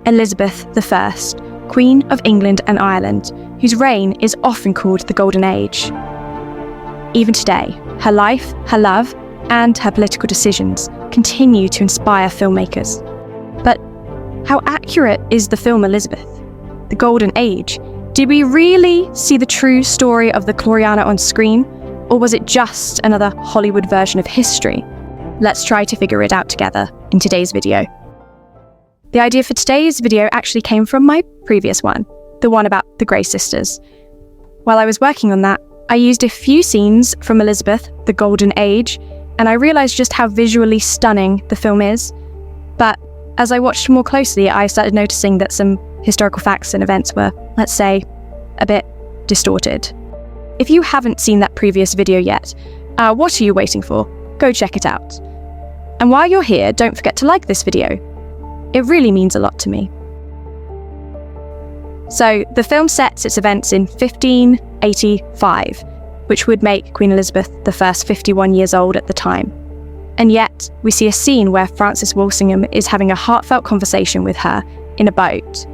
Elizabeth I, Queen of England and Ireland, whose reign is often called the Golden Age. Even today, her life, her love, and her political decisions continue to inspire filmmakers. But how accurate is the film Elizabeth, the Golden Age? Did we really see the true story of the Gloriana on screen, or was it just another Hollywood version of history? Let's try to figure it out together in today's video. The idea for today's video actually came from my previous one, the one about the Grey sisters. While I was working on that, I used a few scenes from Elizabeth, the Golden Age, and I realised just how visually stunning the film is. But as I watched more closely, I started noticing that some historical facts and events were, let's say, a bit distorted. If you haven't seen that previous video yet, what are you waiting for? Go check it out. And while you're here, don't forget to like this video. It really means a lot to me. So, the film sets its events in 1585, which would make Queen Elizabeth I 51 years old at the time. And yet, we see a scene where Francis Walsingham is having a heartfelt conversation with her in a boat,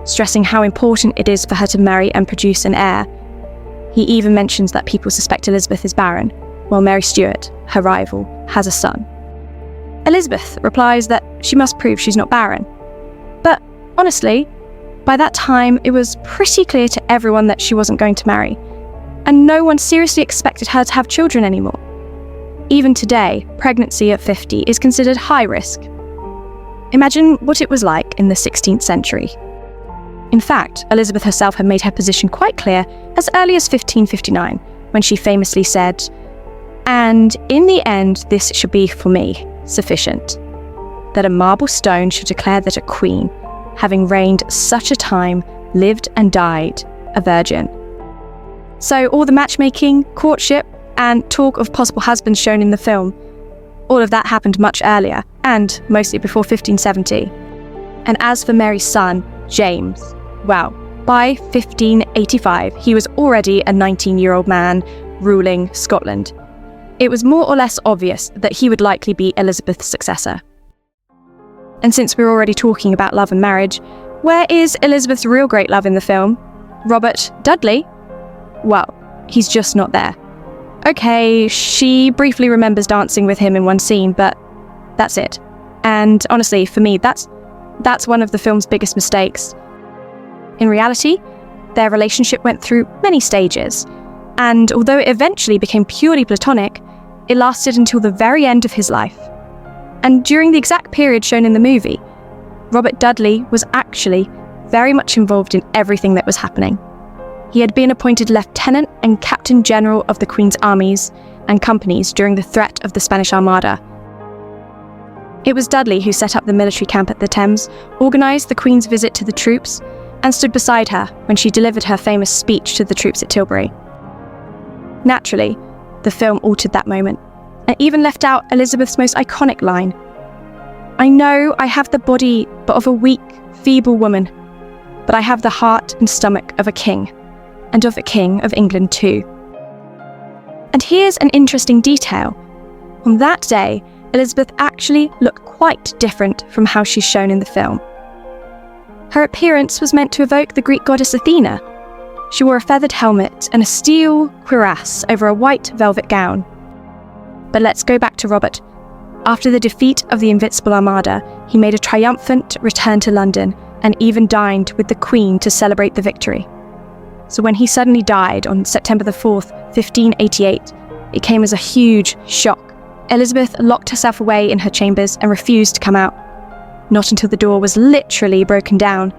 stressing how important it is for her to marry and produce an heir. He even mentions that people suspect Elizabeth is barren, while Mary Stuart, her rival, has a son. Elizabeth replies that she must prove she's not barren. But honestly, by that time it was pretty clear to everyone that she wasn't going to marry, and no one seriously expected her to have children anymore. Even today, pregnancy at 50 is considered high risk. Imagine what it was like in the 16th century. In fact, Elizabeth herself had made her position quite clear as early as 1559, when she famously said, "And in the end this shall be for me sufficient, that a marble stone should declare that a queen, having reigned such a time, lived and died a virgin." So all the matchmaking, courtship, and talk of possible husbands shown in the film, all of that happened much earlier, and mostly before 1570. And as for Mary's son, James, well, by 1585, he was already a 19-year-old man ruling Scotland. It was more or less obvious that he would likely be Elizabeth's successor. And since we're already talking about love and marriage, where is Elizabeth's real great love in the film? Robert Dudley? Well, he's just not there. Okay, she briefly remembers dancing with him in one scene, but that's it. And honestly, for me, that's one of the film's biggest mistakes. In reality, their relationship went through many stages, and although it eventually became purely platonic, it lasted until the very end of his life. And during the exact period shown in the movie, Robert Dudley was actually very much involved in everything that was happening. He had been appointed Lieutenant and Captain General of the Queen's armies and companies during the threat of the Spanish Armada. It was Dudley who set up the military camp at the Thames, organised the Queen's visit to the troops, and stood beside her when she delivered her famous speech to the troops at Tilbury. Naturally, the film altered that moment, and even left out Elizabeth's most iconic line. "I know I have the body but of a weak, feeble woman, but I have the heart and stomach of a king, and of the King of England too." And here's an interesting detail. On that day, Elizabeth actually looked quite different from how she's shown in the film. Her appearance was meant to evoke the Greek goddess Athena. She wore a feathered helmet and a steel cuirass over a white velvet gown. But let's go back to Robert. After the defeat of the Invincible Armada, he made a triumphant return to London and even dined with the Queen to celebrate the victory. So when he suddenly died on September the 4th, 1588, it came as a huge shock. Elizabeth locked herself away in her chambers and refused to come out. Not until the door was literally broken down.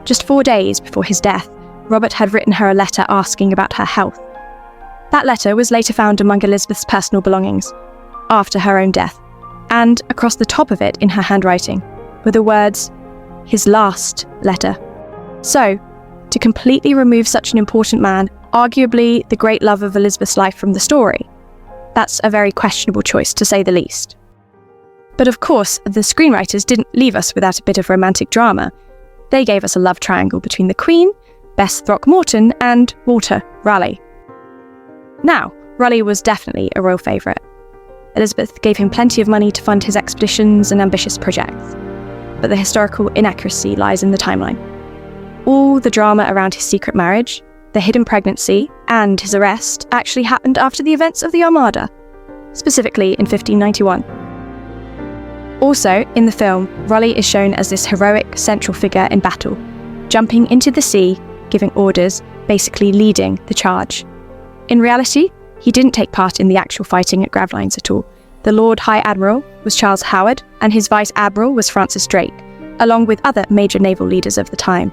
Just 4 days before his death, Robert had written her a letter asking about her health. That letter was later found among Elizabeth's personal belongings, after her own death, and across the top of it in her handwriting were the words, "His last letter." So, to completely remove such an important man, arguably the great love of Elizabeth's life from the story, that's a very questionable choice to say the least. But of course, the screenwriters didn't leave us without a bit of romantic drama. They gave us a love triangle between the Queen, Bess Throckmorton, and Walter Raleigh. Now, Raleigh was definitely a royal favourite. Elizabeth gave him plenty of money to fund his expeditions and ambitious projects. but the historical inaccuracy lies in the timeline. All the drama around his secret marriage, the hidden pregnancy, and his arrest actually happened after the events of the Armada, specifically in 1591. Also, in the film, Raleigh is shown as this heroic central figure in battle, jumping into the sea, giving orders, basically leading the charge. In reality, he didn't take part in the actual fighting at Gravelines at all. The Lord High Admiral was Charles Howard, and his Vice Admiral was Francis Drake, along with other major naval leaders of the time.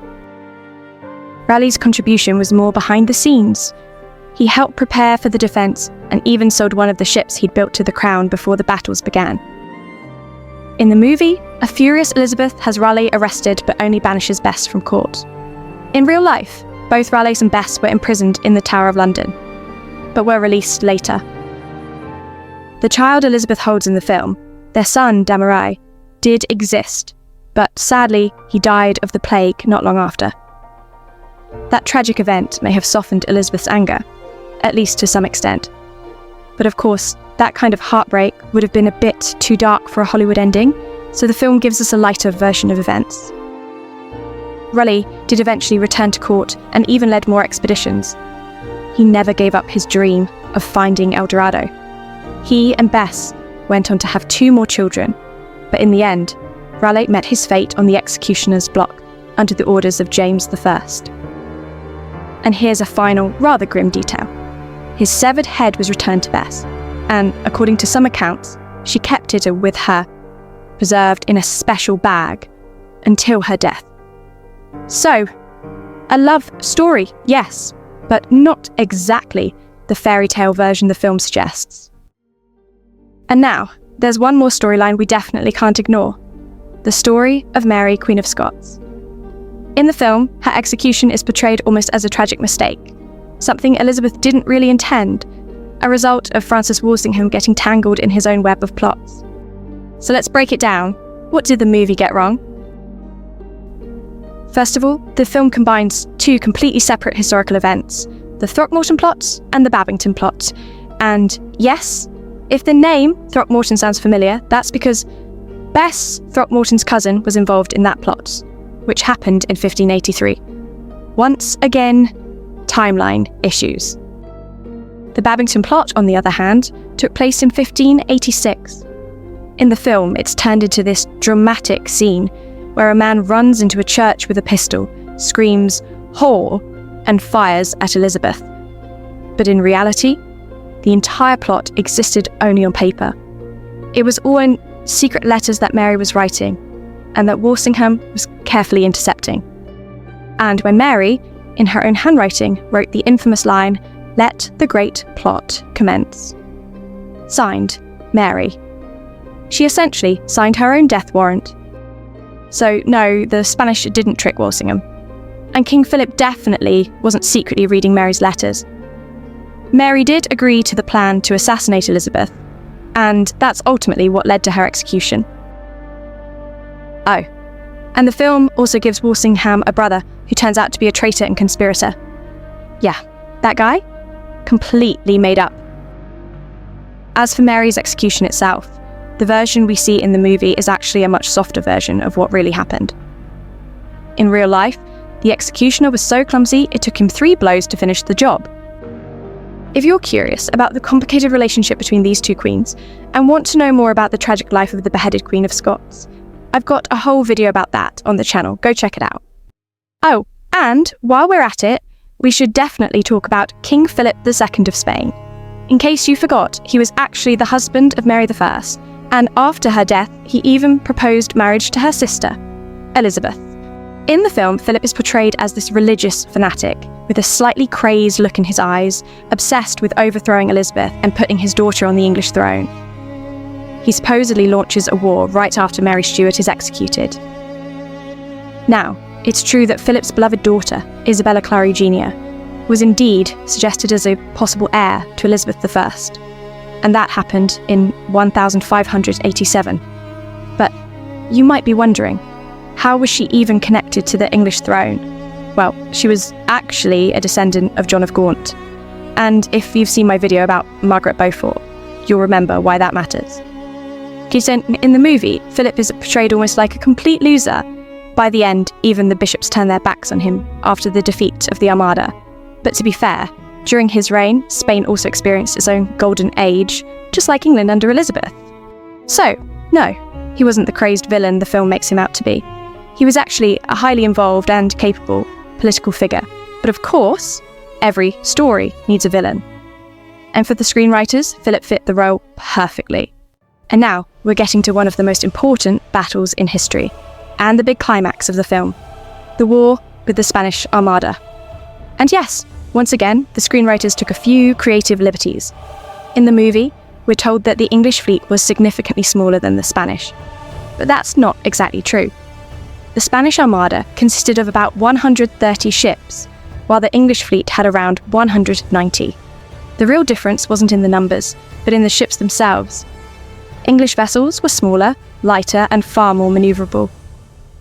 Raleigh's contribution was more behind the scenes. He helped prepare for the defence and even sold one of the ships he'd built to the Crown before the battles began. In the movie, a furious Elizabeth has Raleigh arrested but only banishes Bess from court. In real life, both Raleigh and Bess were imprisoned in the Tower of London, but were released later. The child Elizabeth holds in the film, their son Damarai, did exist, but sadly he died of the plague not long after. That tragic event may have softened Elizabeth's anger, at least to some extent. But of course, that kind of heartbreak would have been a bit too dark for a Hollywood ending, so the film gives us a lighter version of events. Raleigh did eventually return to court and even led more expeditions. He never gave up his dream of finding El Dorado. He and Bess went on to have 2 more children, but in the end, Raleigh met his fate on the executioner's block under the orders of James I. And here's a final, rather grim detail. His severed head was returned to Bess, and according to some accounts, she kept it with her, preserved in a special bag, until her death. So, a love story, yes, but not exactly the fairy tale version the film suggests. And now, there's one more storyline we definitely can't ignore. The story of Mary, Queen of Scots. In the film, her execution is portrayed almost as a tragic mistake, something Elizabeth didn't really intend, a result of Francis Walsingham getting tangled in his own web of plots. So let's break it down. What did the movie get wrong? First of all, the film combines 2 completely separate historical events, the Throckmorton plot and the Babington plot. And yes, if the name Throckmorton sounds familiar, that's because Bess, Throckmorton's cousin, was involved in that plot, which happened in 1583. Once again, timeline issues. The Babington plot, on the other hand, took place in 1586. In the film, it's turned into this dramatic scene where a man runs into a church with a pistol, screams, "Whore," and fires at Elizabeth. But in reality, the entire plot existed only on paper. It was all in secret letters that Mary was writing, and that Walsingham was carefully intercepting. And when Mary, in her own handwriting, wrote the infamous line, "Let the great plot commence." Signed, Mary. She essentially signed her own death warrant. So no, the Spanish didn't trick Walsingham. And King Philip definitely wasn't secretly reading Mary's letters. Mary did agree to the plan to assassinate Elizabeth, and that's ultimately what led to her execution. Oh, and the film also gives Walsingham a brother who turns out to be a traitor and conspirator. Yeah, that guy? Completely made up. As for Mary's execution itself, the version we see in the movie is actually a much softer version of what really happened. In real life, the executioner was so clumsy it took him 3 blows to finish the job. If you're curious about the complicated relationship between these 2 queens and want to know more about the tragic life of the beheaded Queen of Scots, I've got a whole video about that on the channel. Go check it out. Oh, and while we're at it, we should definitely talk about King Philip II of Spain. In case you forgot, he was actually the husband of Mary I, and after her death, he even proposed marriage to her sister, Elizabeth. In the film, Philip is portrayed as this religious fanatic, with a slightly crazed look in his eyes, obsessed with overthrowing Elizabeth and putting his daughter on the English throne. He supposedly launches a war right after Mary Stuart is executed. Now, it's true that Philip's beloved daughter, Isabella Clara Eugenia, was indeed suggested as a possible heir to Elizabeth I, and that happened in 1587. But you might be wondering, how was she even connected to the English throne? Well, she was actually a descendant of John of Gaunt, and if you've seen my video about Margaret Beaufort, you'll remember why that matters. Because in the movie, Philip is portrayed almost like a complete loser. By the end, even the bishops turn their backs on him after the defeat of the Armada. But to be fair, during his reign, Spain also experienced its own golden age, just like England under Elizabeth. So, no, he wasn't the crazed villain the film makes him out to be. He was actually a highly involved and capable political figure. But of course, every story needs a villain. And for the screenwriters, Philip fit the role perfectly. And now, we're getting to one of the most important battles in history, and the big climax of the film, the war with the Spanish Armada. And yes, once again, the screenwriters took a few creative liberties. In the movie, we're told that the English fleet was significantly smaller than the Spanish. But that's not exactly true. The Spanish Armada consisted of about 130 ships, while the English fleet had around 190. The real difference wasn't in the numbers, but in the ships themselves. English vessels were smaller, lighter, and far more manoeuvrable.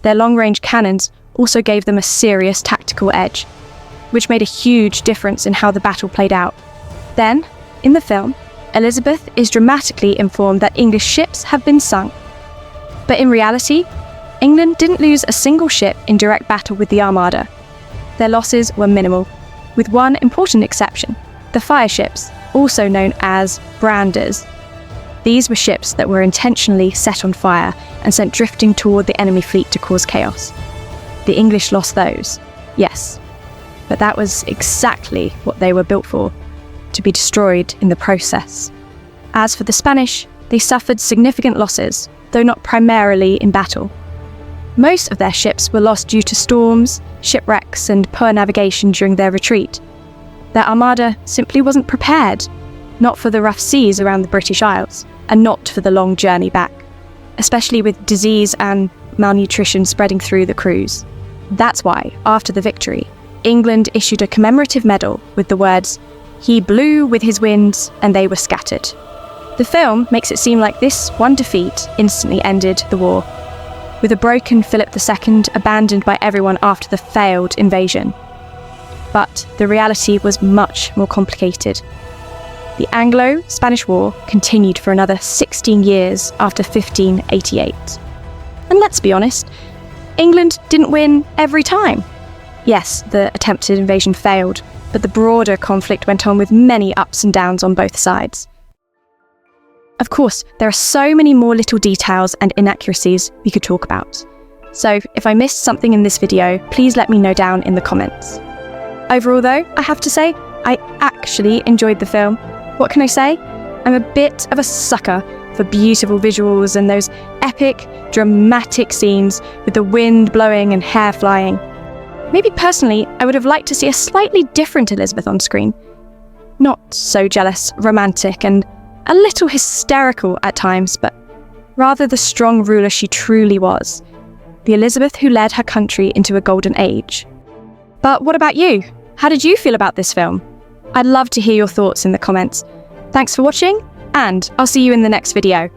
Their long-range cannons also gave them a serious tactical edge, which made a huge difference in how the battle played out. Then, in the film, Elizabeth is dramatically informed that English ships have been sunk. But in reality, England didn't lose a single ship in direct battle with the Armada. Their losses were minimal, with one important exception: the fire ships, also known as branders. These were ships that were intentionally set on fire and sent drifting toward the enemy fleet to cause chaos. The English lost those, yes, but that was exactly what they were built for, to be destroyed in the process. As for the Spanish, they suffered significant losses, though not primarily in battle. Most of their ships were lost due to storms, shipwrecks, and poor navigation during their retreat. Their armada simply wasn't prepared, not for the rough seas around the British Isles, and not for the long journey back, especially with disease and malnutrition spreading through the crews. That's why, after the victory, England issued a commemorative medal with the words, "He blew with his winds and they were scattered." The film makes it seem like this one defeat instantly ended the war, with a broken Philip II abandoned by everyone after the failed invasion. But the reality was much more complicated. The Anglo-Spanish War continued for another 16 years after 1588. And let's be honest, England didn't win every time. Yes, the attempted invasion failed, but the broader conflict went on with many ups and downs on both sides. Of course, there are so many more little details and inaccuracies we could talk about. So if I missed something in this video, please let me know down in the comments. Overall though, I have to say, I actually enjoyed the film. What can I say? I'm a bit of a sucker for beautiful visuals and those epic, dramatic scenes with the wind blowing and hair flying. Maybe personally, I would have liked to see a slightly different Elizabeth on screen. Not so jealous, romantic, and a little hysterical at times, but rather the strong ruler she truly was. The Elizabeth who led her country into a golden age. But what about you? How did you feel about this film? I'd love to hear your thoughts in the comments. Thanks for watching, and I'll see you in the next video.